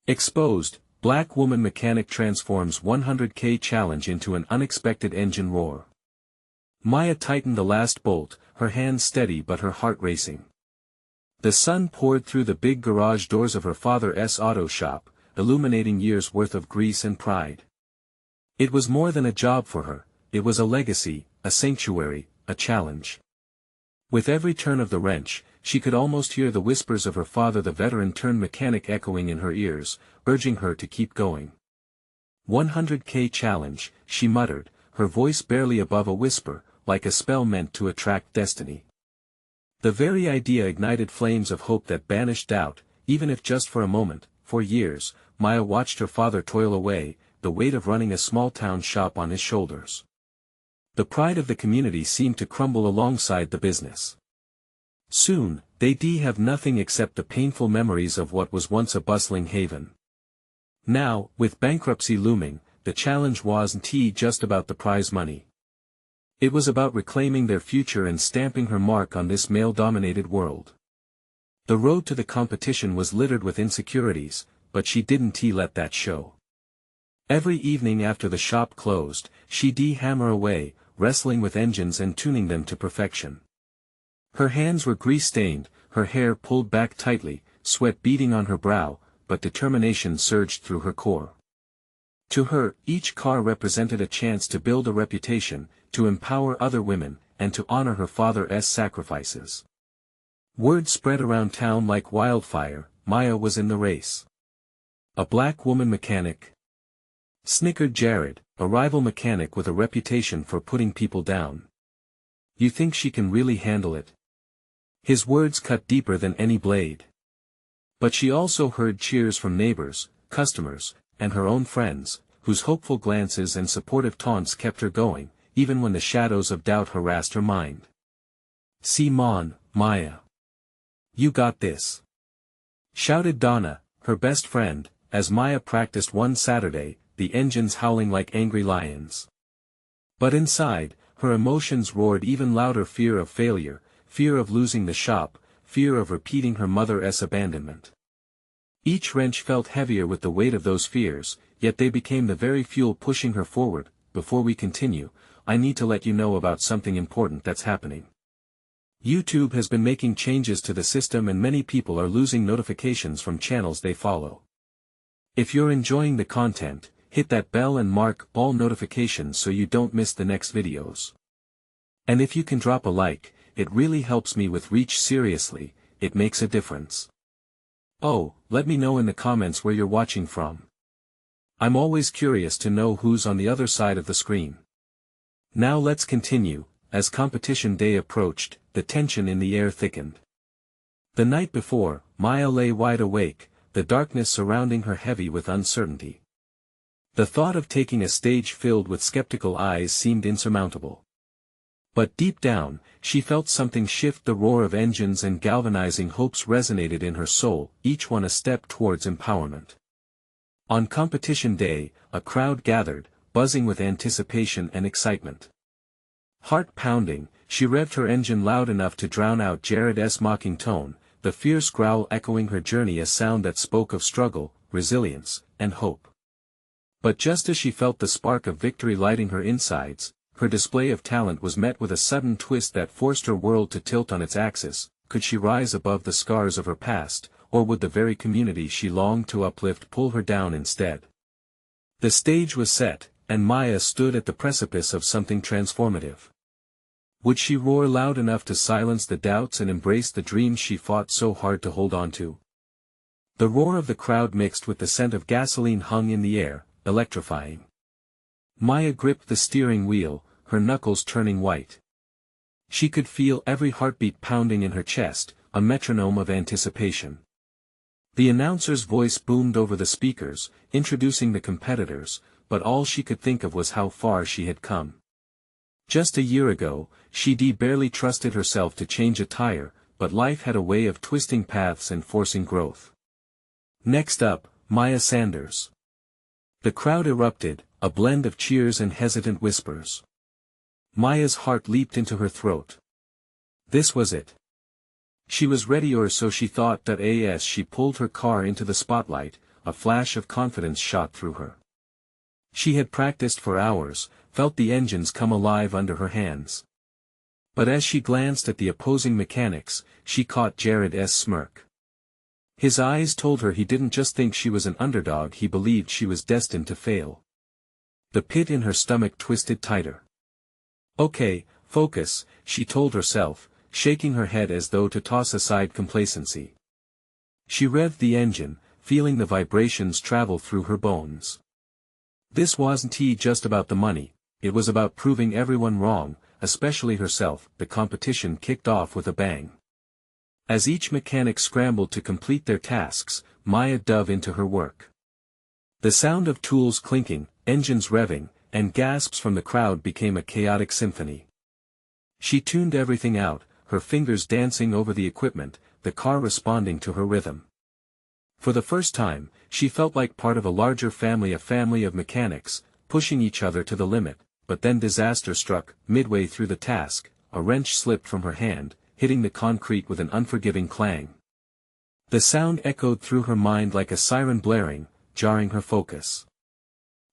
Exposed, black woman mechanic transforms 100K challenge into an unexpected engine roar. Maya tightened the last bolt, her hands steady but her heart racing. The sun poured through the big garage doors of her father's auto shop, illuminating years' worth of grease and pride. It was more than a job for her, it was a legacy, a sanctuary, a challenge. With every turn of the wrench, she could almost hear the whispers of her father the veteran-turned-mechanic echoing in her ears, urging her to keep going. 100K challenge, she muttered, her voice barely above a whisper, like a spell meant to attract destiny. The very idea ignited flames of hope that banished doubt, even if just for a moment. For years, Maya watched her father toil away, the weight of running a small-town shop on his shoulders. The pride of the community seemed to crumble alongside the business. Soon, they'd have nothing except the painful memories of what was once a bustling haven. Now, with bankruptcy looming, the challenge wasn't just about the prize money. It was about reclaiming their future and stamping her mark on this male-dominated world. The road to the competition was littered with insecurities, but she didn't let that show. Every evening after the shop closed, she'd hammer away, wrestling with engines and tuning them to perfection. Her hands were grease-stained, her hair pulled back tightly, sweat beading on her brow, but determination surged through her core. To her, each car represented a chance to build a reputation, to empower other women, and to honor her father's sacrifices. Word spread around town like wildfire, Maya was in the race. A black woman mechanic? Snickered Jared, a rival mechanic with a reputation for putting people down. You think she can really handle it? His words cut deeper than any blade. But she also heard cheers from neighbors, customers, and her own friends, whose hopeful glances and supportive taunts kept her going, even when the shadows of doubt harassed her mind. "See on, Maya. You got this," shouted Donna, her best friend, as Maya practiced one Saturday, the engines howling like angry lions. But inside, her emotions roared even louder: fear of failure, fear of losing the shop, fear of repeating her mother's abandonment. Each wrench felt heavier with the weight of those fears, yet they became the very fuel pushing her forward. Before we continue, I need to let you know about something important that's happening. YouTube has been making changes to the system and many people are losing notifications from channels they follow. If you're enjoying the content, hit that bell and mark all notifications so you don't miss the next videos. And if you can drop a like, it really helps me with reach. Seriously, it makes a difference. Oh, let me know in the comments where you're watching from. I'm always curious to know who's on the other side of the screen. Now let's continue. As competition day approached, the tension in the air thickened. The night before, Maya lay wide awake, the darkness surrounding her heavy with uncertainty. The thought of taking a stage filled with skeptical eyes seemed insurmountable. But deep down, she felt something shift. The roar of engines and galvanizing hopes resonated in her soul, each one a step towards empowerment. On competition day, a crowd gathered, buzzing with anticipation and excitement. Heart pounding, she revved her engine loud enough to drown out Jared's mocking tone, the fierce growl echoing her journey, a sound that spoke of struggle, resilience, and hope. But just as she felt the spark of victory lighting her insides, her display of talent was met with a sudden twist that forced her world to tilt on its axis. Could she rise above the scars of her past, or would the very community she longed to uplift pull her down instead? The stage was set, and Maya stood at the precipice of something transformative. Would she roar loud enough to silence the doubts and embrace the dreams she fought so hard to hold on to? The roar of the crowd mixed with the scent of gasoline hung in the air, electrifying. Maya gripped the steering wheel, her knuckles turning white. She could feel every heartbeat pounding in her chest, a metronome of anticipation. The announcer's voice boomed over the speakers, introducing the competitors, but all she could think of was how far she had come. Just a year ago, she'd barely trusted herself to change a tire, but life had a way of twisting paths and forcing growth. Next up, Maya Sanders. The crowd erupted, a blend of cheers and hesitant whispers. Maya's heart leaped into her throat. This was it. She was ready, or so she thought. As she pulled her car into the spotlight, a flash of confidence shot through her. She had practiced for hours, felt the engines come alive under her hands. But as she glanced at the opposing mechanics, she caught Jared's smirk. His eyes told her he didn't just think she was an underdog, he believed she was destined to fail. The pit in her stomach twisted tighter. Okay, focus, she told herself, shaking her head as though to toss aside complacency. She revved the engine, feeling the vibrations travel through her bones. This wasn't just about the money, it was about proving everyone wrong, especially herself. The competition kicked off with a bang. As each mechanic scrambled to complete their tasks, Maya dove into her work. The sound of tools clinking, engines revving, and gasps from the crowd became a chaotic symphony. She tuned everything out, her fingers dancing over the equipment, the car responding to her rhythm. For the first time, she felt like part of a larger family of mechanics, pushing each other to the limit, but then disaster struck. Midway through the task, a wrench slipped from her hand, hitting the concrete with an unforgiving clang. The sound echoed through her mind like a siren blaring, jarring her focus.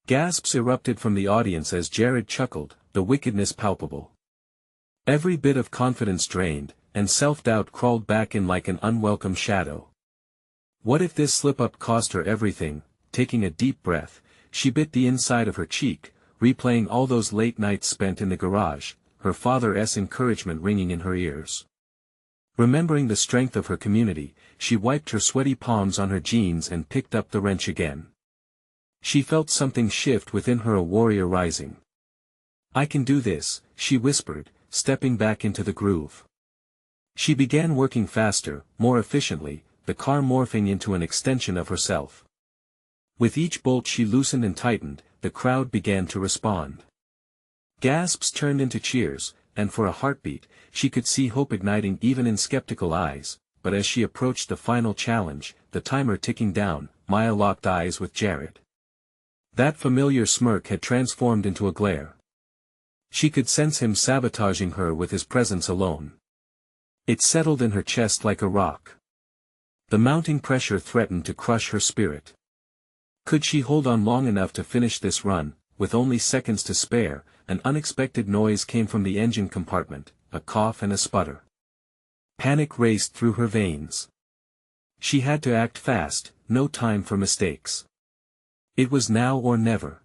Gasps erupted from the audience as Jared chuckled, the wickedness palpable. Every bit of confidence drained, and self-doubt crawled back in like an unwelcome shadow. What if this slip-up cost her everything? Taking a deep breath, she bit the inside of her cheek, replaying all those late nights spent in the garage, her father's encouragement ringing in her ears. Remembering the strength of her community, she wiped her sweaty palms on her jeans and picked up the wrench again. She felt something shift within her, a warrior rising. I can do this, she whispered, stepping back into the groove. She began working faster, more efficiently, the car morphing into an extension of herself. With each bolt she loosened and tightened, the crowd began to respond. Gasps turned into cheers, and for a heartbeat, she could see hope igniting even in skeptical eyes. But as she approached the final challenge, the timer ticking down, Maya locked eyes with Jared. That familiar smirk had transformed into a glare. She could sense him sabotaging her with his presence alone. It settled in her chest like a rock. The mounting pressure threatened to crush her spirit. Could she hold on long enough to finish this run? With only seconds to spare, an unexpected noise came from the engine compartment, a cough and a sputter. Panic raced through her veins. She had to act fast, no time for mistakes. It was now or never.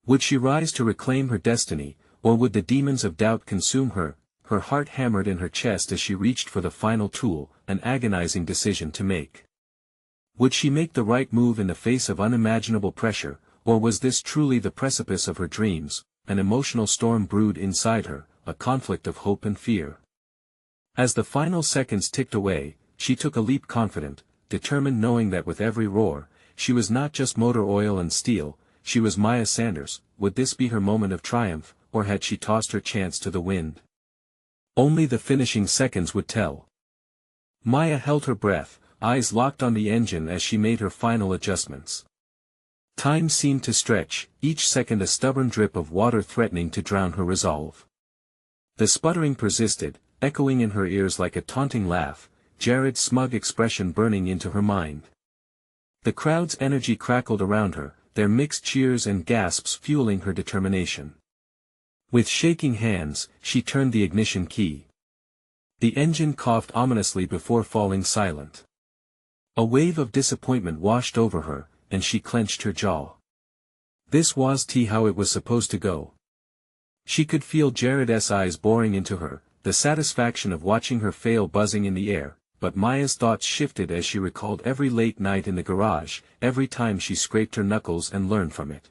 Would she rise to reclaim her destiny, or would the demons of doubt consume her? Her heart hammered in her chest as she reached for the final tool, an agonizing decision to make. Would she make the right move in the face of unimaginable pressure, or was this truly the precipice of her dreams? An emotional storm brewed inside her, a conflict of hope and fear. As the final seconds ticked away, she took a leap, confident, determined, knowing that with every roar, she was not just motor oil and steel, she was Maya Sanders. Would this be her moment of triumph, or had she tossed her chance to the wind? Only the finishing seconds would tell. Maya held her breath, eyes locked on the engine as she made her final adjustments. Time seemed to stretch, each second a stubborn drip of water threatening to drown her resolve. The sputtering persisted, echoing in her ears like a taunting laugh, Jared's smug expression burning into her mind. The crowd's energy crackled around her, their mixed cheers and gasps fueling her determination. With shaking hands, she turned the ignition key. The engine coughed ominously before falling silent. A wave of disappointment washed over her, and she clenched her jaw. This wasn't how it was supposed to go. She could feel Jared's eyes boring into her, the satisfaction of watching her fail buzzing in the air, but Maya's thoughts shifted as she recalled every late night in the garage, every time she scraped her knuckles and learned from it.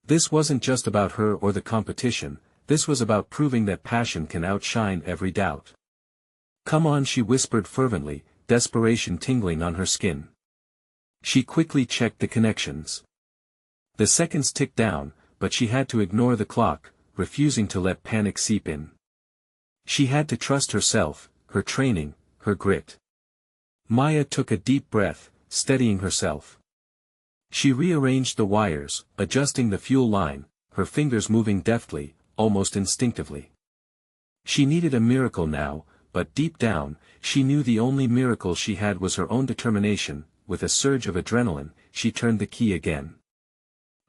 This wasn't just about her or the competition, this was about proving that passion can outshine every doubt. Come on, she whispered fervently, desperation tingling on her skin. She quickly checked the connections. The seconds ticked down, but she had to ignore the clock, refusing to let panic seep in. She had to trust herself, her training, her grit. Maya took a deep breath, steadying herself. She rearranged the wires, adjusting the fuel line, her fingers moving deftly, almost instinctively. She needed a miracle now, but deep down, she knew the only miracle she had was her own determination. with a surge of adrenaline, she turned the key again.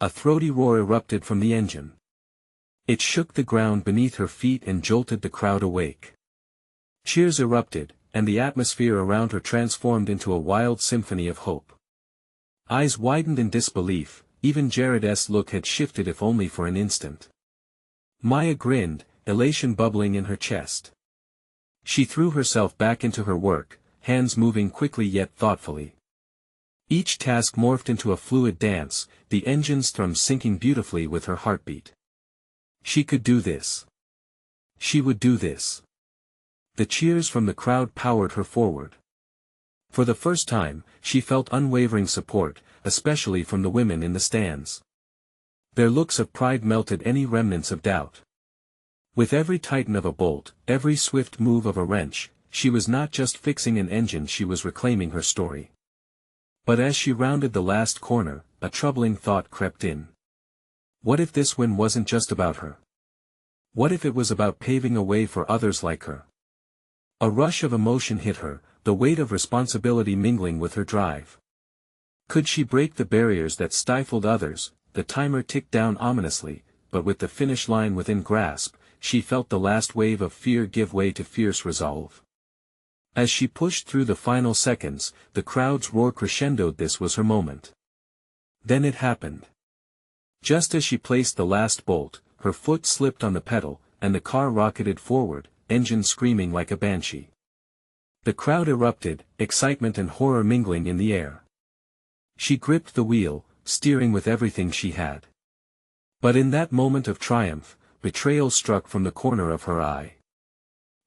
A throaty roar erupted from the engine. It shook the ground beneath her feet and jolted the crowd awake. Cheers erupted, and the atmosphere around her transformed into a wild symphony of hope. Eyes widened in disbelief, even Jared's look had shifted if only for an instant. Maya grinned, elation bubbling in her chest. She threw herself back into her work, hands moving quickly yet thoughtfully. Each task morphed into a fluid dance, the engine's thrum syncing beautifully with her heartbeat. She could do this. She would do this. The cheers from the crowd powered her forward. For the first time, she felt unwavering support, especially from the women in the stands. Their looks of pride melted any remnants of doubt. With every tighten of a bolt, every swift move of a wrench, she was not just fixing an engine, she was reclaiming her story. But as she rounded the last corner, a troubling thought crept in. What if this win wasn't just about her? What if it was about paving a way for others like her? A rush of emotion hit her, the weight of responsibility mingling with her drive. Could she break the barriers that stifled others? The timer ticked down ominously, but with the finish line within grasp, she felt the last wave of fear give way to fierce resolve. As she pushed through the final seconds, the crowd's roar crescendoed. This was her moment. Then it happened. Just as she placed the last bolt, her foot slipped on the pedal, and the car rocketed forward, engine screaming like a banshee. The crowd erupted, excitement and horror mingling in the air. She gripped the wheel, steering with everything she had. But in that moment of triumph, betrayal struck from the corner of her eye.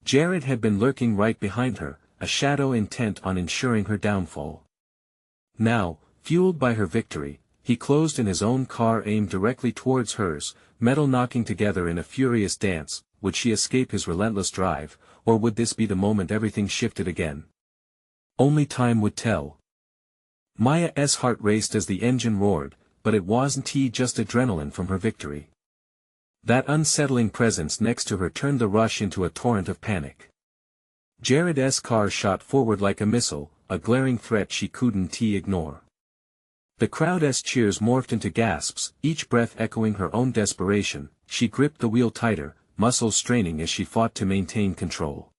Jared had been lurking right behind her, a shadow intent on ensuring her downfall. Now, fueled by her victory, he closed in his own car aimed directly towards hers, metal knocking together in a furious dance. Would she escape his relentless drive, or would this be the moment everything shifted again? Only time would tell. Maya's heart raced as the engine roared, but it wasn't just adrenaline from her victory. That unsettling presence next to her turned the rush into a torrent of panic. Jared's car shot forward like a missile, a glaring threat she couldn't ignore. The crowd's cheers morphed into gasps, each breath echoing her own desperation. She gripped the wheel tighter, muscles straining as she fought to maintain control.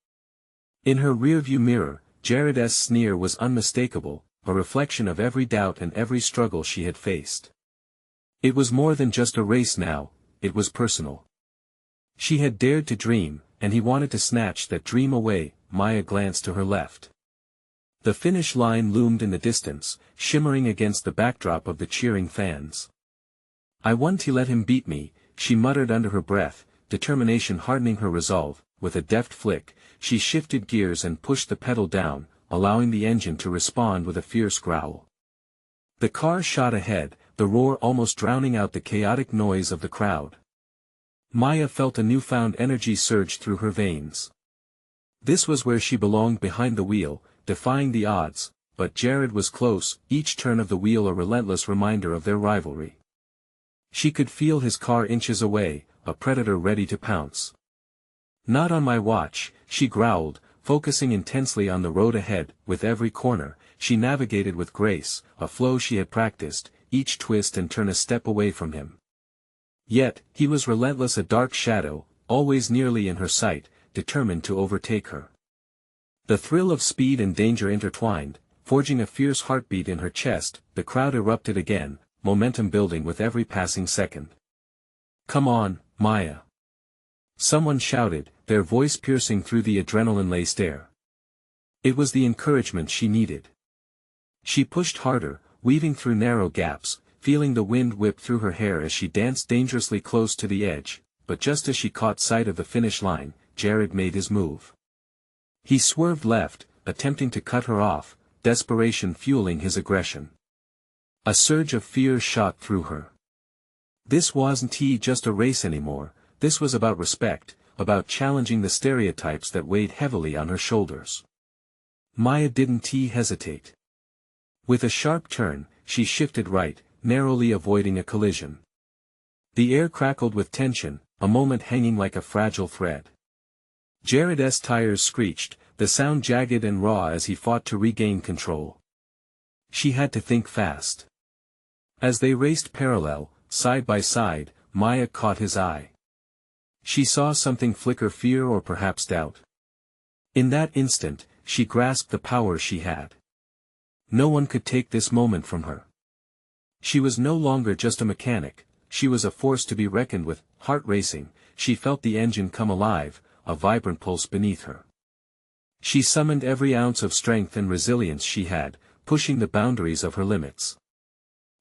In her rearview mirror, Jared's sneer was unmistakable, a reflection of every doubt and every struggle she had faced. It was more than just a race now, it was personal. She had dared to dream, and he wanted to snatch that dream away. Maya glanced to her left. The finish line loomed in the distance, shimmering against the backdrop of the cheering fans. "I won to let him beat me," she muttered under her breath, determination hardening her resolve. With a deft flick, she shifted gears and pushed the pedal down, allowing the engine to respond with a fierce growl. The car shot ahead, the roar almost drowning out the chaotic noise of the crowd. Maya felt a newfound energy surge through her veins. This was where she belonged, behind the wheel, defying the odds, but Jared was close, each turn of the wheel a relentless reminder of their rivalry. She could feel his car inches away, a predator ready to pounce. "Not on my watch," she growled, focusing intensely on the road ahead. With every corner, she navigated with grace, a flow she had practiced, each twist and turn a step away from him. Yet, he was relentless, a dark shadow, always nearly in her sight, determined to overtake her. The thrill of speed and danger intertwined, forging a fierce heartbeat in her chest. The crowd erupted again, momentum building with every passing second. "Come on, Maya!" someone shouted, their voice piercing through the adrenaline-laced air. It was the encouragement she needed. She pushed harder, weaving through narrow gaps, feeling the wind whip through her hair as she danced dangerously close to the edge. But just as she caught sight of the finish line, Jared made his move. He swerved left, attempting to cut her off, desperation fueling his aggression. A surge of fear shot through her. This wasn't just a race anymore, this was about respect, about challenging the stereotypes that weighed heavily on her shoulders. Maya didn't hesitate. With a sharp turn, she shifted right, narrowly avoiding a collision. The air crackled with tension, a moment hanging like a fragile thread. Jared's tires screeched, the sound jagged and raw as he fought to regain control. She had to think fast. As they raced parallel, side by side, Maya caught his eye. She saw something flicker, fear or perhaps doubt. In that instant, she grasped the power she had. No one could take this moment from her. She was no longer just a mechanic, she was a force to be reckoned with. Heart racing, she felt the engine come alive, a vibrant pulse beneath her. She summoned every ounce of strength and resilience she had, pushing the boundaries of her limits.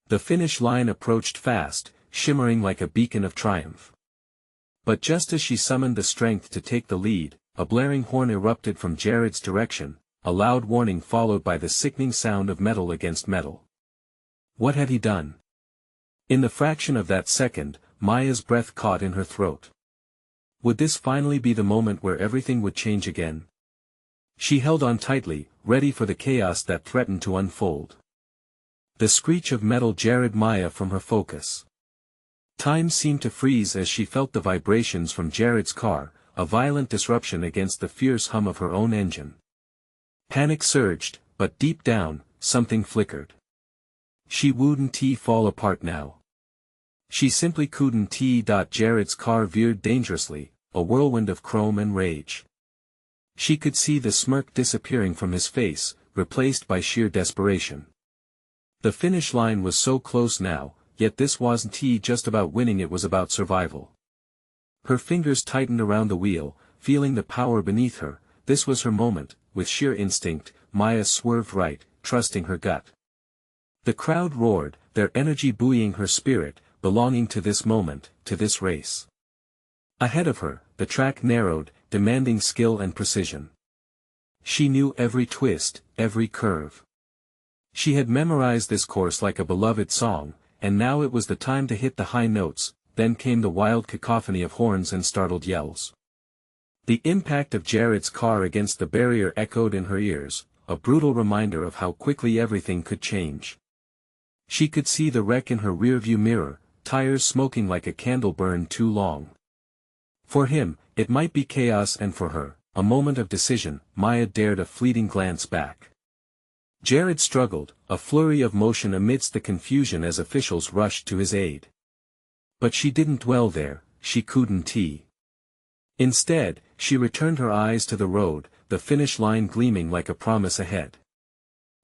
The finish line approached fast, shimmering like a beacon of triumph. But just as she summoned the strength to take the lead, a blaring horn erupted from Jared's direction, a loud warning followed by the sickening sound of metal against metal. What had he done? In the fraction of that second, Maya's breath caught in her throat. Would this finally be the moment where everything would change again? She held on tightly, ready for the chaos that threatened to unfold. The screech of metal jarred Maya from her focus. Time seemed to freeze as she felt the vibrations from Jared's car, a violent disruption against the fierce hum of her own engine. Panic surged, but deep down, something flickered. She wouldn't fall apart now. She simply couldn't. Jared's car veered dangerously, a whirlwind of chrome and rage. She could see the smirk disappearing from his face, replaced by sheer desperation. The finish line was so close now, yet this wasn't just about winning, it was about survival. Her fingers tightened around the wheel, feeling the power beneath her. This was her moment. With sheer instinct, Maya swerved right, trusting her gut. The crowd roared, their energy buoying her spirit, belonging to this moment, to this race. Ahead of her, the track narrowed, demanding skill and precision. She knew every twist, every curve. She had memorized this course like a beloved song, and now it was the time to hit the high notes. Then came the wild cacophony of horns and startled yells. The impact of Jared's car against the barrier echoed in her ears, a brutal reminder of how quickly everything could change. She could see the wreck in her rearview mirror, tires smoking like a candle burned too long. For him, it might be chaos, and for her, a moment of decision. Maya dared a fleeting glance back. Jared struggled, a flurry of motion amidst the confusion as officials rushed to his aid. But she didn't dwell there, she couldn't. Instead, she returned her eyes to the road, the finish line gleaming like a promise ahead.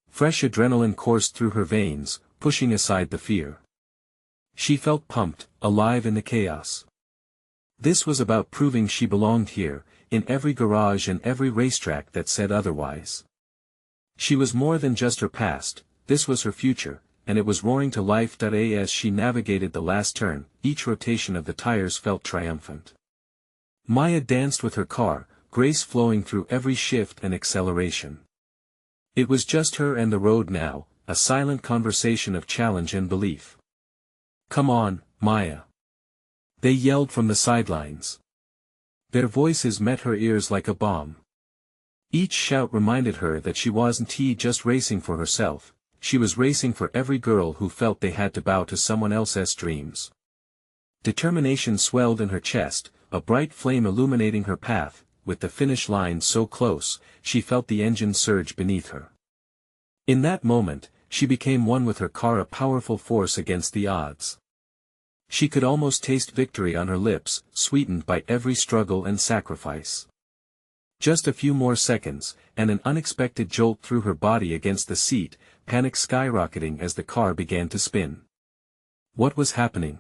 Fresh adrenaline coursed through her veins, pushing aside the fear. She felt pumped, alive in the chaos. This was about proving she belonged here, in every garage and every racetrack that said otherwise. She was more than just her past, this was her future, and it was roaring to life. As she navigated the last turn, each rotation of the tires felt triumphant. Maya danced with her car, grace flowing through every shift and acceleration. It was just her and the road now, a silent conversation of challenge and belief. "Come on, Maya!" they yelled from the sidelines. Their voices met her ears like a bomb. Each shout reminded her that she wasn't just racing for herself, she was racing for every girl who felt they had to bow to someone else's dreams. Determination swelled in her chest, a bright flame illuminating her path. With the finish line so close, she felt the engine surge beneath her. In that moment, she became one with her car, a powerful force against the odds. She could almost taste victory on her lips, sweetened by every struggle and sacrifice. Just a few more seconds, and an unexpected jolt threw her body against the seat, panic skyrocketing as the car began to spin. What was happening?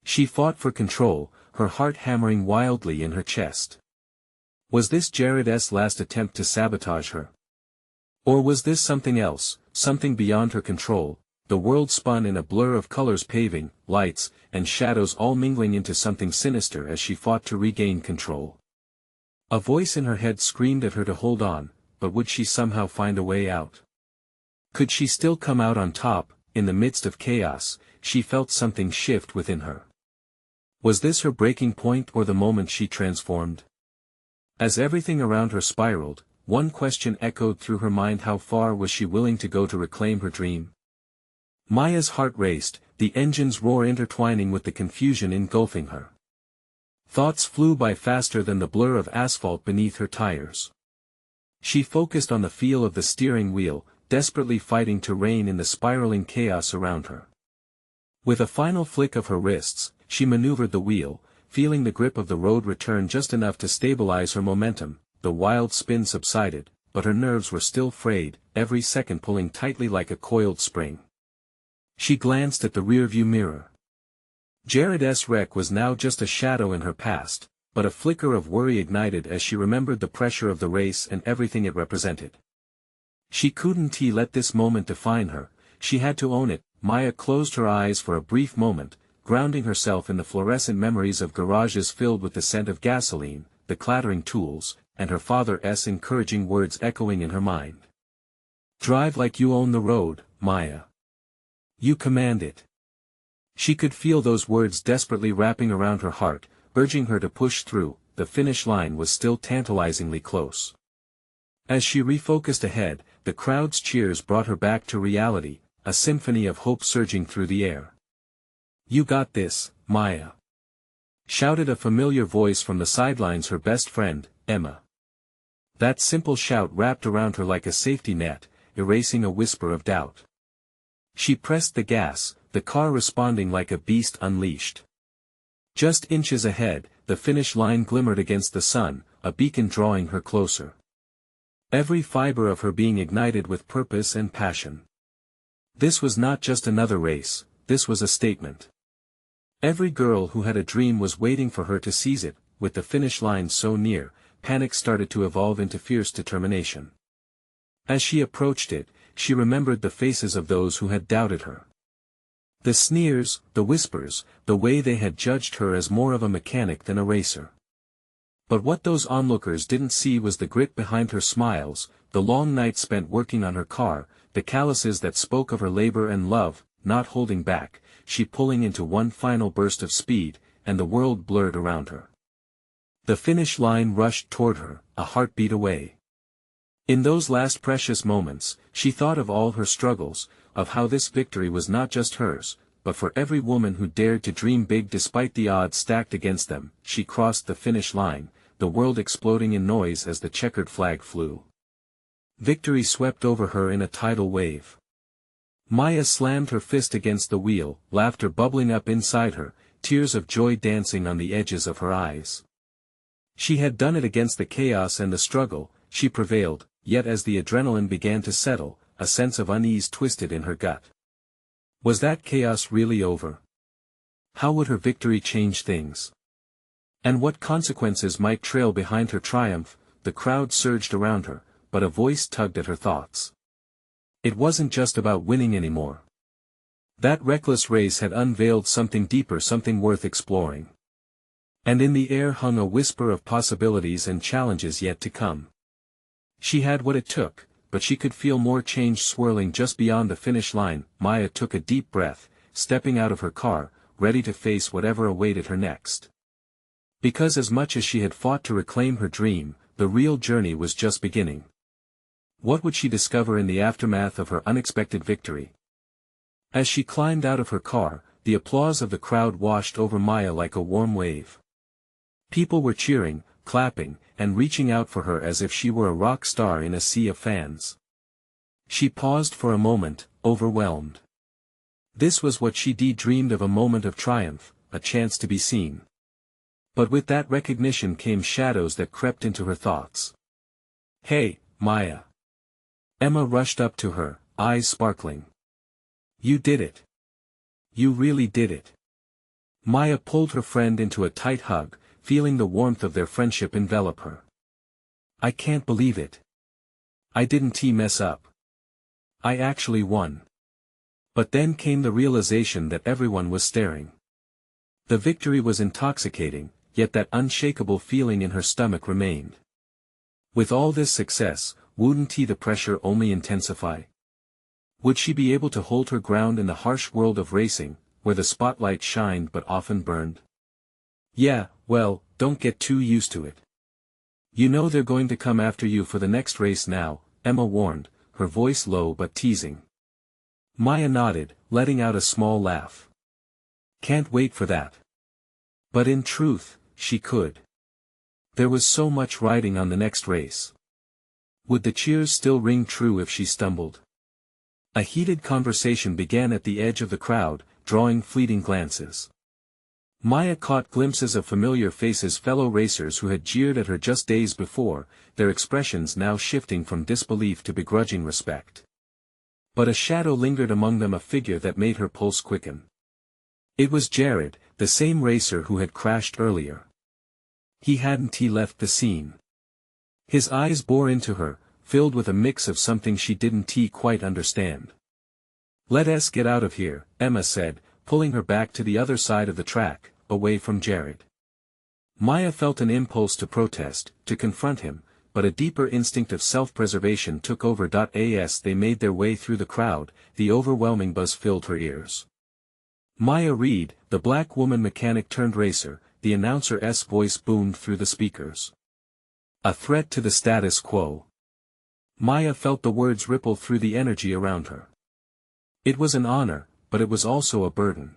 She fought for control, her heart hammering wildly in her chest. Was this Jared's last attempt to sabotage her? Or was this something else, something beyond her control? The world spun in a blur of colors, paving, lights, and shadows all mingling into something sinister as she fought to regain control. A voice in her head screamed at her to hold on, but would she somehow find a way out? Could she still come out on top? In the midst of chaos, she felt something shift within her. Was this her breaking point, or the moment she transformed? As everything around her spiraled, one question echoed through her mind: how far was she willing to go to reclaim her dream? Maya's heart raced, the engine's roar intertwining with the confusion engulfing her. Thoughts flew by faster than the blur of asphalt beneath her tires. She focused on the feel of the steering wheel, desperately fighting to rein in the spiraling chaos around her. With a final flick of her wrists, she maneuvered the wheel, feeling the grip of the road return just enough to stabilize her momentum. The wild spin subsided, but her nerves were still frayed, every second pulling tightly like a coiled spring. She glanced at the rearview mirror. Jared's wreck was now just a shadow in her past, but a flicker of worry ignited as she remembered the pressure of the race and everything it represented. She couldn't let this moment define her, she had to own it. Maya closed her eyes for a brief moment, grounding herself in the fluorescent memories of garages filled with the scent of gasoline, the clattering tools, and her father's encouraging words echoing in her mind. "Drive like you own the road, Maya. You command it." She could feel those words desperately wrapping around her heart, urging her to push through. The finish line was still tantalizingly close. As she refocused ahead, the crowd's cheers brought her back to reality, a symphony of hope surging through the air. "You got this, Maya," shouted a familiar voice from the sidelines, her best friend, Emma. That simple shout wrapped around her like a safety net, erasing a whisper of doubt. She pressed the gas, the car responding like a beast unleashed. Just inches ahead, the finish line glimmered against the sun, a beacon drawing her closer. Every fiber of her being ignited with purpose and passion. This was not just another race, this was a statement. Every girl who had a dream was waiting for her to seize it. With the finish line so near, panic started to evolve into fierce determination. As she approached it, she remembered the faces of those who had doubted her. The sneers, the whispers, the way they had judged her as more of a mechanic than a racer. But what those onlookers didn't see was the grit behind her smiles, the long nights spent working on her car, the calluses that spoke of her labor and love. Not holding back, she pulling into one final burst of speed, and the world blurred around her. The finish line rushed toward her, a heartbeat away. In those last precious moments, she thought of all her struggles, of how this victory was not just hers, but for every woman who dared to dream big despite the odds stacked against them. She crossed the finish line, the world exploding in noise as the checkered flag flew. Victory swept over her in a tidal wave. Maya slammed her fist against the wheel, laughter bubbling up inside her, tears of joy dancing on the edges of her eyes. She had done it against the chaos and the struggle. She prevailed, yet as the adrenaline began to settle, a sense of unease twisted in her gut. Was that chaos really over? How would her victory change things? And what consequences might trail behind her triumph? The crowd surged around her, but a voice tugged at her thoughts. It wasn't just about winning anymore. That reckless race had unveiled something deeper, something worth exploring. And in the air hung a whisper of possibilities and challenges yet to come. She had what it took, but she could feel more change swirling just beyond the finish line. Maya took a deep breath, stepping out of her car, ready to face whatever awaited her next. Because as much as she had fought to reclaim her dream, the real journey was just beginning. What would she discover in the aftermath of her unexpected victory? As she climbed out of her car, the applause of the crowd washed over Maya like a warm wave. People were cheering, clapping, and reaching out for her as if she were a rock star in a sea of fans. She paused for a moment, overwhelmed. This was what she dreamed of, a moment of triumph, a chance to be seen. But with that recognition came shadows that crept into her thoughts. "Hey, Maya." Emma rushed up to her, eyes sparkling. "You did it. You really did it." Maya pulled her friend into a tight hug, feeling the warmth of their friendship envelop her. "I can't believe it. I didn't mess up. I actually won." But then came the realization that everyone was staring. The victory was intoxicating, yet that unshakable feeling in her stomach remained. With all this success, wouldn't the pressure only intensify? Would she be able to hold her ground in the harsh world of racing, where the spotlight shined but often burned? "Yeah, well, don't get too used to it. You know they're going to come after you for the next race now," Emma warned, her voice low but teasing. Maya nodded, letting out a small laugh. Can't wait for that. But in truth, she could. There was so much riding on the next race. Would the cheers still ring true if she stumbled? A heated conversation began at the edge of the crowd, drawing fleeting glances. Maya caught glimpses of familiar faces, fellow racers who had jeered at her just days before, their expressions now shifting from disbelief to begrudging respect. But a shadow lingered among them, a figure that made her pulse quicken. It was Jared, the same racer who had crashed earlier. He left the scene. His eyes bore into her, filled with a mix of something she didn't quite understand. "Let us get out of here," Emma said, pulling her back to the other side of the track, away from Jared. Maya felt an impulse to protest, to confront him, but a deeper instinct of self-preservation took over. As they made their way through the crowd, the overwhelming buzz filled her ears. "Maya Reed, the black woman mechanic turned racer," the announcer's voice boomed through the speakers. "A threat to the status quo." Maya felt the words ripple through the energy around her. It was an honor, but it was also a burden.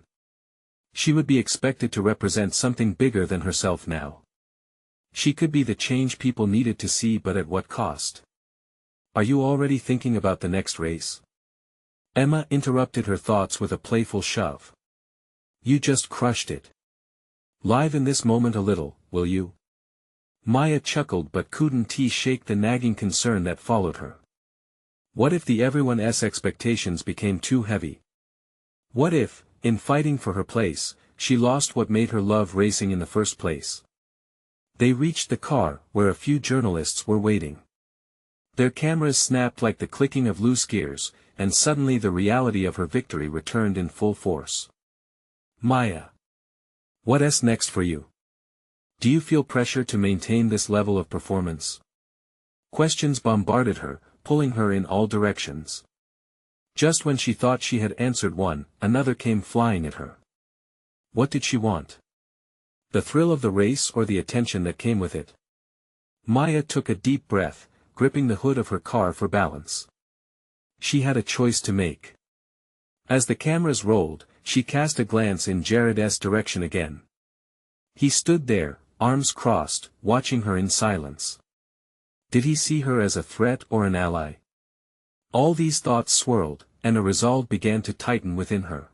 She would be expected to represent something bigger than herself now. She could be the change people needed to see, but at what cost? "Are you already thinking about the next race?" Emma interrupted her thoughts with a playful shove. "You just crushed it. Live in this moment a little, will you?" Maya chuckled but couldn't shake the nagging concern that followed her. What if everyone's expectations became too heavy? What if, in fighting for her place, she lost what made her love racing in the first place? They reached the car, where a few journalists were waiting. Their cameras snapped like the clicking of loose gears, and suddenly the reality of her victory returned in full force. "Maya. What's next for you? Do you feel pressure to maintain this level of performance?" Questions bombarded her, pulling her in all directions. Just when she thought she had answered one, another came flying at her. What did she want? The thrill of the race or the attention that came with it? Maya took a deep breath, gripping the hood of her car for balance. She had a choice to make. As the cameras rolled, she cast a glance in Jared's direction again. He stood there, arms crossed, watching her in silence. Did he see her as a threat or an ally? All these thoughts swirled, and a resolve began to tighten within her.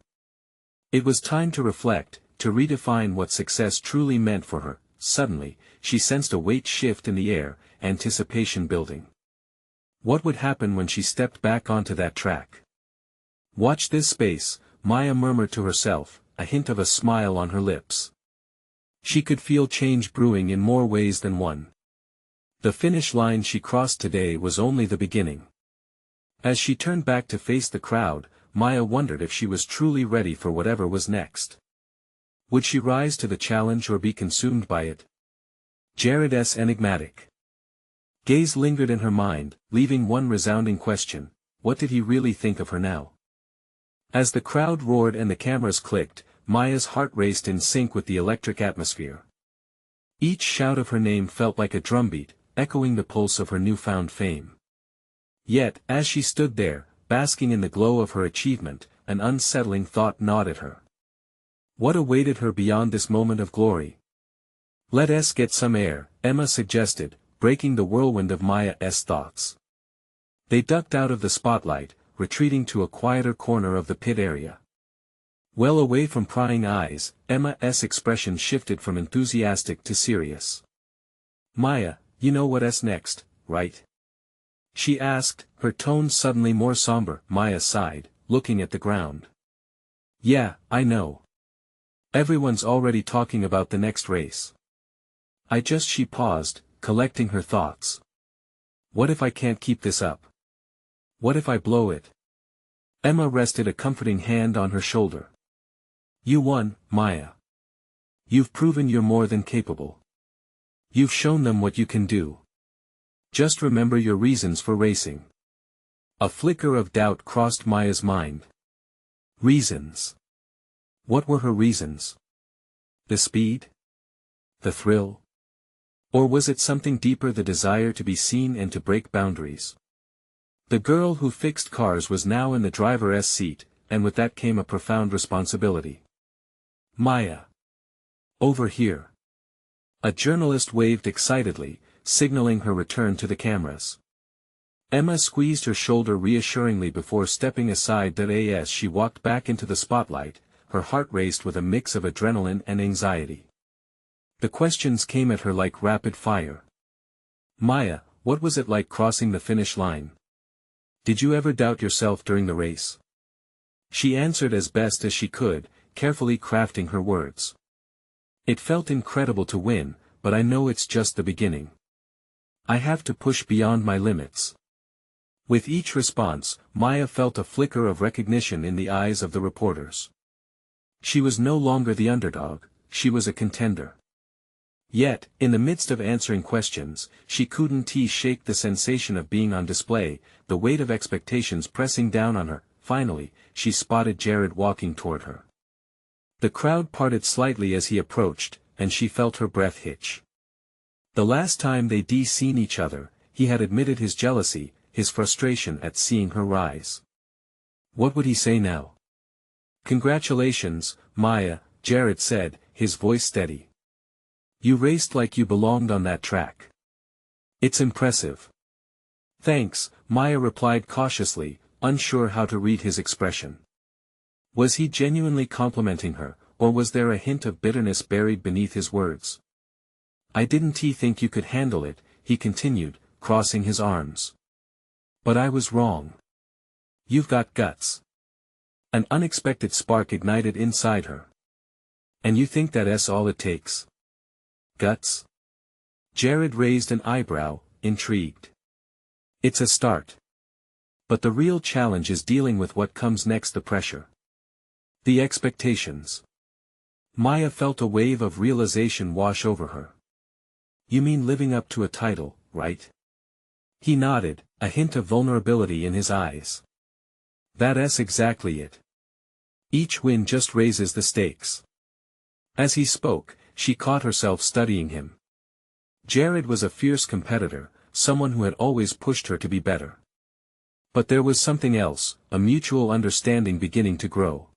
It was time to reflect, to redefine what success truly meant for her. Suddenly, she sensed a weight shift in the air, anticipation building. What would happen when she stepped back onto that track? "Watch this space," Maya murmured to herself, a hint of a smile on her lips. She could feel change brewing in more ways than one. The finish line she crossed today was only the beginning. As she turned back to face the crowd, Maya wondered if she was truly ready for whatever was next. Would she rise to the challenge or be consumed by it? Jared's enigmatic gaze lingered in her mind, leaving one resounding question: what did he really think of her now? As the crowd roared and the cameras clicked, Maya's heart raced in sync with the electric atmosphere. Each shout of her name felt like a drumbeat, echoing the pulse of her newfound fame. Yet, as she stood there, basking in the glow of her achievement, an unsettling thought gnawed at her. What awaited her beyond this moment of glory? "Let us get some air," Emma suggested, breaking the whirlwind of Maya's thoughts. They ducked out of the spotlight, retreating to a quieter corner of the pit area. Well away from prying eyes, Emma's expression shifted from enthusiastic to serious. "Maya, you know what's next, right?" she asked, her tone suddenly more somber. Maya sighed, looking at the ground. "Yeah, I know. Everyone's already talking about the next race. She paused, collecting her thoughts. What if I can't keep this up? What if I blow it?" Emma rested a comforting hand on her shoulder. "You won, Maya. You've proven you're more than capable. You've shown them what you can do. Just remember your reasons for racing." A flicker of doubt crossed Maya's mind. Reasons? What were her reasons? The speed? The thrill? Or was it something deeper, the desire to be seen and to break boundaries? The girl who fixed cars was now in the driver's seat, and with that came a profound responsibility. "Maya. Over here." A journalist waved excitedly, signaling her return to the cameras. Emma squeezed her shoulder reassuringly before stepping aside. As she walked back into the spotlight, her heart raced with a mix of adrenaline and anxiety. The questions came at her like rapid fire. Maya, what was it like crossing the finish line? Did you ever doubt yourself during the race? She answered as best as she could, carefully crafting her words. It felt incredible to win, but I know it's just the beginning. I have to push beyond my limits. With each response, Maya felt a flicker of recognition in the eyes of the reporters. She was no longer the underdog, she was a contender. Yet, in the midst of answering questions, she couldn't shake the sensation of being on display, the weight of expectations pressing down on her. Finally, she spotted Jared walking toward her. The crowd parted slightly as he approached, and she felt her breath hitch. The last time they'd seen each other, he had admitted his jealousy, his frustration at seeing her rise. What would he say now? Congratulations, Maya, Jared said, his voice steady. You raced like you belonged on that track. It's impressive. Thanks, Maya replied cautiously, unsure how to read his expression. Was he genuinely complimenting her, or was there a hint of bitterness buried beneath his words? I didn't think you could handle it, he continued, crossing his arms. But I was wrong. You've got guts. An unexpected spark ignited inside her. And you think that's all it takes? Guts? Jared raised an eyebrow, intrigued. It's a start. But the real challenge is dealing with what comes next, the pressure. The expectations. Maya felt a wave of realization wash over her. You mean living up to a title, right? He nodded, a hint of vulnerability in his eyes. That's exactly it. Each win just raises the stakes. As he spoke, she caught herself studying him. Jared was a fierce competitor, someone who had always pushed her to be better. But there was something else, a mutual understanding beginning to grow.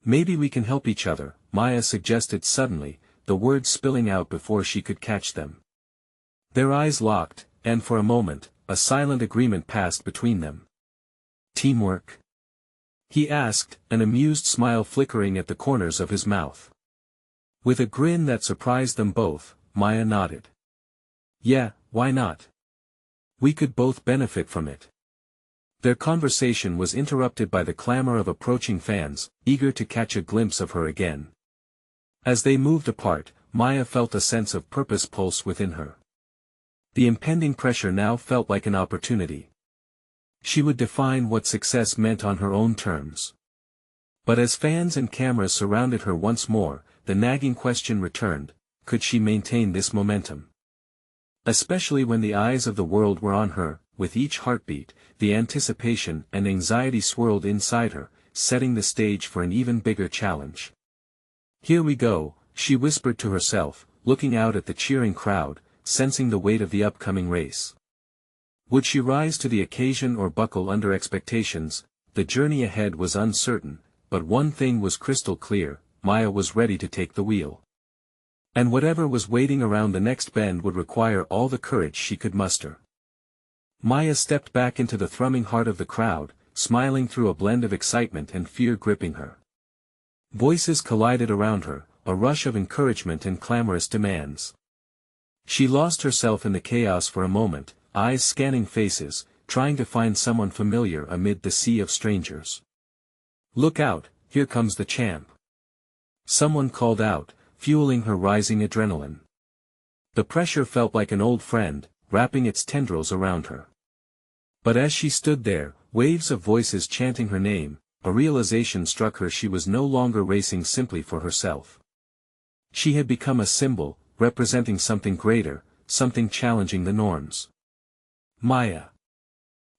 Maybe we can help each other, Maya suggested suddenly, the words spilling out before she could catch them. Their eyes locked, and for a moment, a silent agreement passed between them. Teamwork? He asked, an amused smile flickering at the corners of his mouth. With a grin that surprised them both, Maya nodded. Yeah, why not? We could both benefit from it. Their conversation was interrupted by the clamor of approaching fans, eager to catch a glimpse of her again. As they moved apart, Maya felt a sense of purpose pulse within her. The impending pressure now felt like an opportunity. She would define what success meant on her own terms. But as fans and cameras surrounded her once more, the nagging question returned, could she maintain this momentum? Especially when the eyes of the world were on her, with each heartbeat, the anticipation and anxiety swirled inside her, setting the stage for an even bigger challenge. Here we go, she whispered to herself, looking out at the cheering crowd, sensing the weight of the upcoming race. Would she rise to the occasion or buckle under expectations? The journey ahead was uncertain, but one thing was crystal clear, Maya was ready to take the wheel. And whatever was waiting around the next bend would require all the courage she could muster. Maya stepped back into the thrumming heart of the crowd, smiling through a blend of excitement and fear gripping her. Voices collided around her, a rush of encouragement and clamorous demands. She lost herself in the chaos for a moment, eyes scanning faces, trying to find someone familiar amid the sea of strangers. Look out, here comes the champ. Someone called out, fueling her rising adrenaline. The pressure felt like an old friend, wrapping its tendrils around her. But as she stood there, waves of voices chanting her name, a realization struck her: she was no longer racing simply for herself. She had become a symbol, representing something greater, something challenging the norms. Maya.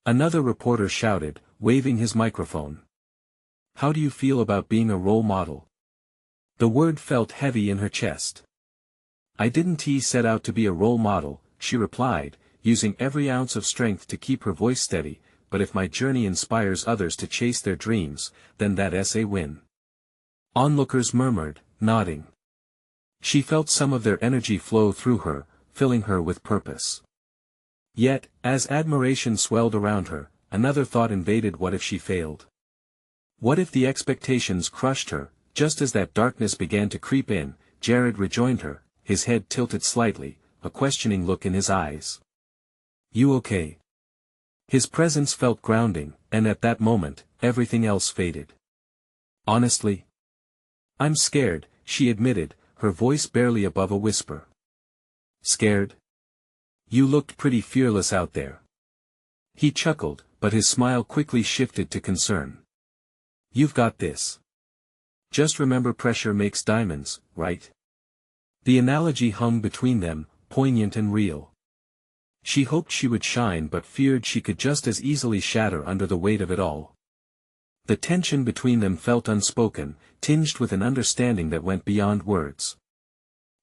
Another reporter shouted, waving his microphone. How do you feel about being a role model? The word felt heavy in her chest. I didn't set out to be a role model, she replied, using every ounce of strength to keep her voice steady, but if my journey inspires others to chase their dreams, then that's a win. Onlookers murmured, nodding. She felt some of their energy flow through her, filling her with purpose. Yet, as admiration swelled around her, another thought invaded: what if she failed? What if the expectations crushed her? Just as that darkness began to creep in, Jared rejoined her, his head tilted slightly, a questioning look in his eyes. "You okay?" His presence felt grounding, and at that moment, everything else faded. "Honestly? I'm scared," she admitted, her voice barely above a whisper. "Scared? You looked pretty fearless out there." He chuckled, but his smile quickly shifted to concern. "You've got this. Just remember, pressure makes diamonds, right?" The analogy hung between them, poignant and real. She hoped she would shine but feared she could just as easily shatter under the weight of it all. The tension between them felt unspoken, tinged with an understanding that went beyond words.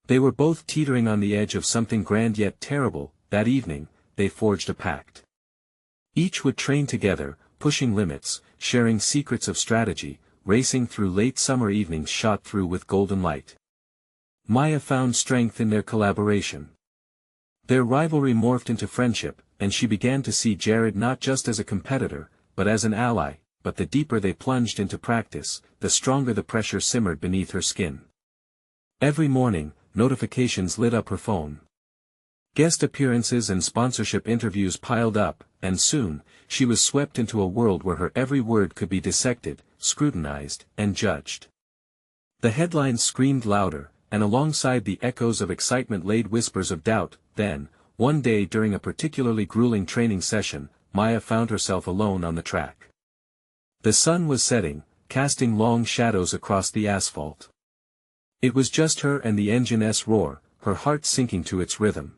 They were both teetering on the edge of something grand yet terrible. That evening, they forged a pact. Each would train together, pushing limits, sharing secrets of strategy, racing through late summer evenings shot through with golden light. Maya found strength in their collaboration. Their rivalry morphed into friendship, and she began to see Jared not just as a competitor, but as an ally. But the deeper they plunged into practice, the stronger the pressure simmered beneath her skin. Every morning, notifications lit up her phone. Guest appearances and sponsorship interviews piled up, and soon, she was swept into a world where her every word could be dissected, scrutinized, and judged. The headlines screamed louder, and alongside the echoes of excitement laid whispers of doubt. Then, one day during a particularly grueling training session, Maya found herself alone on the track. The sun was setting, casting long shadows across the asphalt. It was just her and the engine's roar, her heart sinking to its rhythm.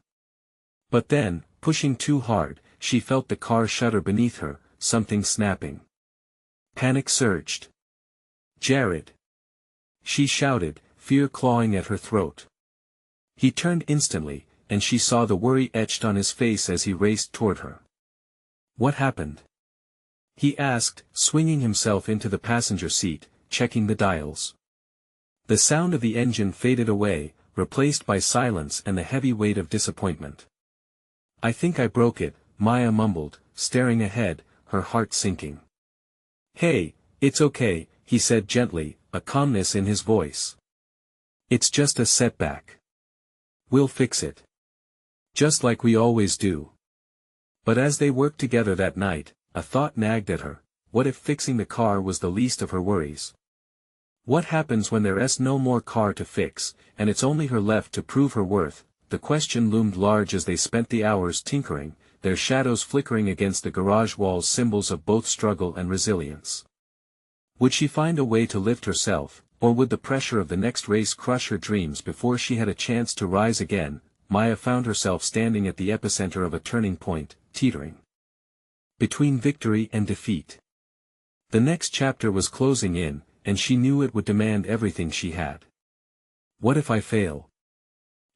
But then, pushing too hard, she felt the car shudder beneath her, something snapping. Panic surged. "Jared!" she shouted, fear clawing at her throat. He turned instantly, and she saw the worry etched on his face as he raced toward her. "What happened?" he asked, swinging himself into the passenger seat, checking the dials. The sound of the engine faded away, replaced by silence and the heavy weight of disappointment. "I think I broke it," Maya mumbled, staring ahead, her heart sinking. "Hey, it's okay," he said gently, a calmness in his voice. "It's just a setback. We'll fix it. Just like we always do." But as they worked together that night, a thought nagged at her: what if fixing the car was the least of her worries? What happens when there's no more car to fix, and it's only her left to prove her worth? The question loomed large as they spent the hours tinkering, their shadows flickering against the garage walls, symbols of both struggle and resilience. Would she find a way to lift herself, or would the pressure of the next race crush her dreams before she had a chance to rise again? Maya found herself standing at the epicenter of a turning point, teetering between victory and defeat. The next chapter was closing in, and she knew it would demand everything she had. "What if I fail?"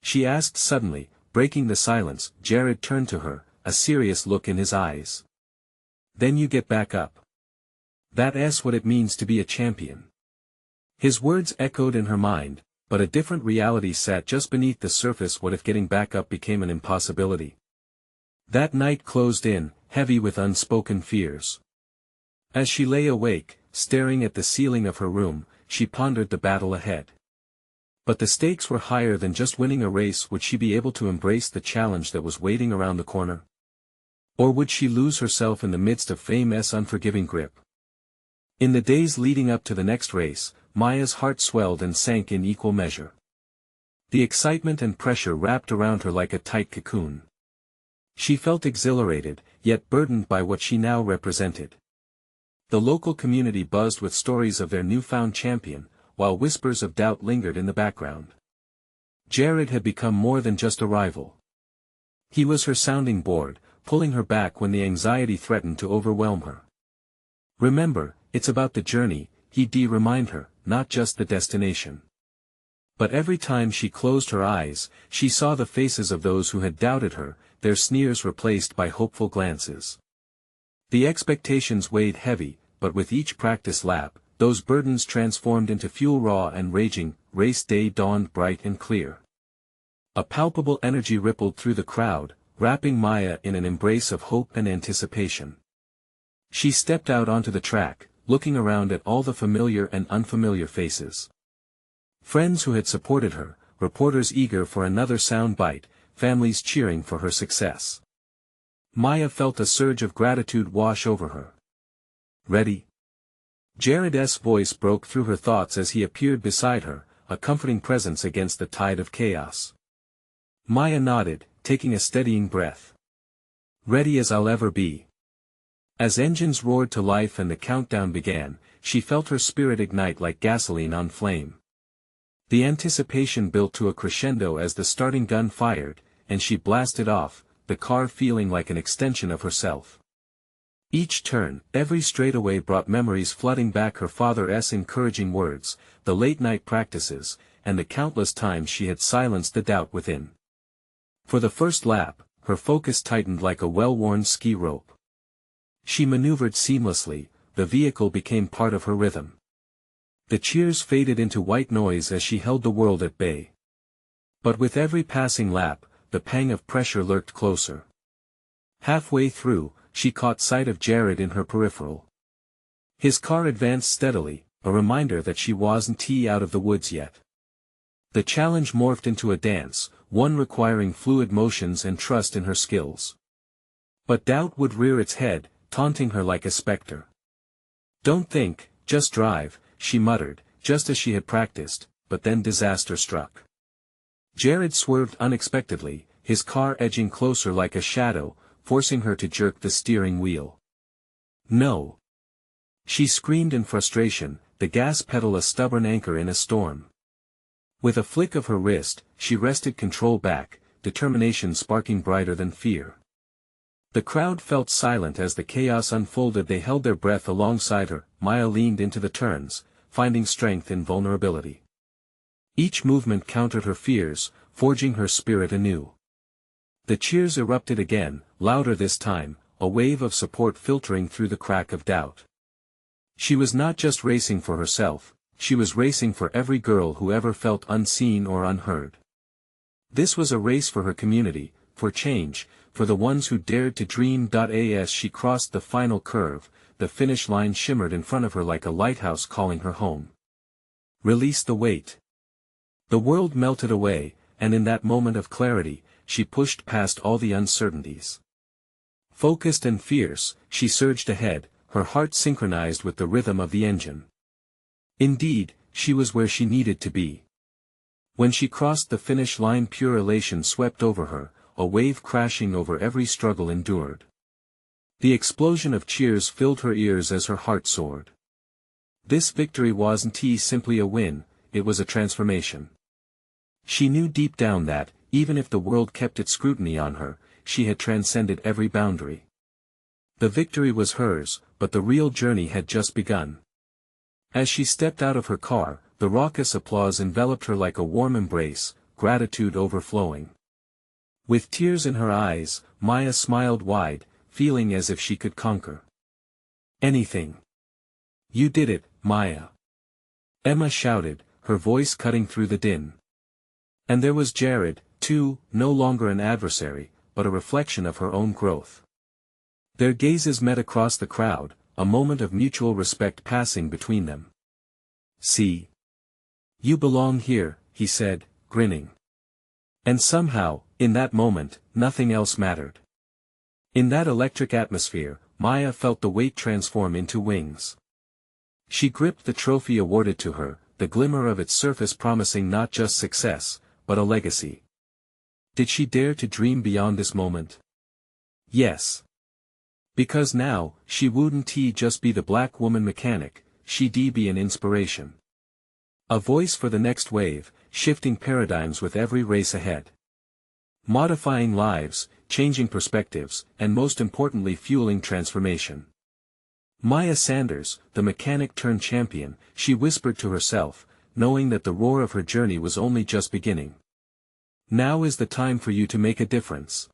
she asked suddenly, breaking the silence. Jared turned to her, a serious look in his eyes. "Then you get back up. That's what it means to be a champion." His words echoed in her mind, but a different reality sat just beneath the surface. What if getting back up became an impossibility? That night closed in, heavy with unspoken fears. As she lay awake, staring at the ceiling of her room, she pondered the battle ahead. But the stakes were higher than just winning a race. Would she be able to embrace the challenge that was waiting around the corner? Or would she lose herself in the midst of fame's unforgiving grip? In the days leading up to the next race, Maya's heart swelled and sank in equal measure. The excitement and pressure wrapped around her like a tight cocoon. She felt exhilarated, yet burdened by what she now represented. The local community buzzed with stories of their newfound champion, while whispers of doubt lingered in the background. Jared had become more than just a rival. He was her sounding board, pulling her back when the anxiety threatened to overwhelm her. "Remember, it's about the journey," he'd remind her, "not just the destination." But every time she closed her eyes, she saw the faces of those who had doubted her, their sneers replaced by hopeful glances. The expectations weighed heavy, but with each practice lap, those burdens transformed into fuel. Raw and raging, race day dawned bright and clear. A palpable energy rippled through the crowd, wrapping Maya in an embrace of hope and anticipation. She stepped out onto the track, looking around at all the familiar and unfamiliar faces. Friends who had supported her, reporters eager for another sound bite, families cheering for her success. Maya felt a surge of gratitude wash over her. "Ready?" Jared's voice broke through her thoughts as he appeared beside her, a comforting presence against the tide of chaos. Maya nodded, taking a steadying breath. "Ready as I'll ever be." As engines roared to life and the countdown began, she felt her spirit ignite like gasoline on flame. The anticipation built to a crescendo as the starting gun fired, and she blasted off, the car feeling like an extension of herself. Each turn, every straightaway brought memories flooding back, her father's encouraging words, the late-night practices, and the countless times she had silenced the doubt within. For the first lap, her focus tightened like a well-worn ski rope. She maneuvered seamlessly, the vehicle became part of her rhythm. The cheers faded into white noise as she held the world at bay. But with every passing lap, the pang of pressure lurked closer. Halfway through, she caught sight of Jared in her peripheral. His car advanced steadily, a reminder that she wasn't out of the woods yet. The challenge morphed into a dance, one requiring fluid motions and trust in her skills. But doubt would rear its head, taunting her like a specter. "Don't think, just drive," she muttered, just as she had practiced, but then disaster struck. Jared swerved unexpectedly, his car edging closer like a shadow, forcing her to jerk the steering wheel. "No!" She screamed in frustration, the gas pedal a stubborn anchor in a storm. With a flick of her wrist, she wrested control back, determination sparking brighter than fear. The crowd felt silent as the chaos unfolded. They held their breath alongside her. Maya leaned into the turns, finding strength in vulnerability. Each movement countered her fears, forging her spirit anew. The cheers erupted again, louder this time, a wave of support filtering through the crack of doubt. She was not just racing for herself, she was racing for every girl who ever felt unseen or unheard. This was a race for her community, for change, for the ones who dared to dream. As she crossed the final curve, the finish line shimmered in front of her like a lighthouse calling her home. Release the weight. The world melted away, and in that moment of clarity, she pushed past all the uncertainties. Focused and fierce, she surged ahead, her heart synchronized with the rhythm of the engine. Indeed, she was where she needed to be. When she crossed the finish line, pure elation swept over her, a wave crashing over every struggle endured. The explosion of cheers filled her ears as her heart soared. This victory wasn't simply a win, it was a transformation. She knew deep down that, even if the world kept its scrutiny on her, she had transcended every boundary. The victory was hers, but the real journey had just begun. As she stepped out of her car, the raucous applause enveloped her like a warm embrace, gratitude overflowing. With tears in her eyes, Maya smiled wide, feeling as if she could conquer anything. "You did it, Maya!" Emma shouted, her voice cutting through the din. And there was Jared, too, no longer an adversary, but a reflection of her own growth. Their gazes met across the crowd, a moment of mutual respect passing between them. "See? You belong here," he said, grinning. And somehow, in that moment, nothing else mattered. In that electric atmosphere, Maya felt the weight transform into wings. She gripped the trophy awarded to her, the glimmer of its surface promising not just success, but a legacy. Did she dare to dream beyond this moment? Yes. Because now, she wouldn't just be the black woman mechanic, she'd be an inspiration. A voice for the next wave, shifting paradigms with every race ahead. Modifying lives, changing perspectives, and most importantly fueling transformation. Maya Sanders, the mechanic turned champion, she whispered to herself, knowing that the roar of her journey was only just beginning. Now is the time for you to make a difference.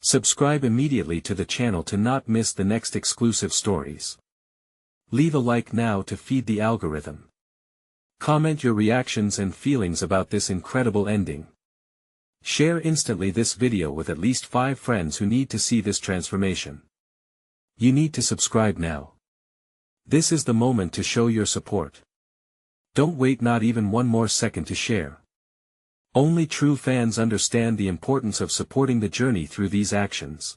Subscribe immediately to the channel to not miss the next exclusive stories. Leave a like now to feed the algorithm. Comment your reactions and feelings about this incredible ending. Share instantly this video with at least 5 friends who need to see this transformation. You need to subscribe now. This is the moment to show your support. Don't wait not even one more second to share. Only true fans understand the importance of supporting the journey through these actions.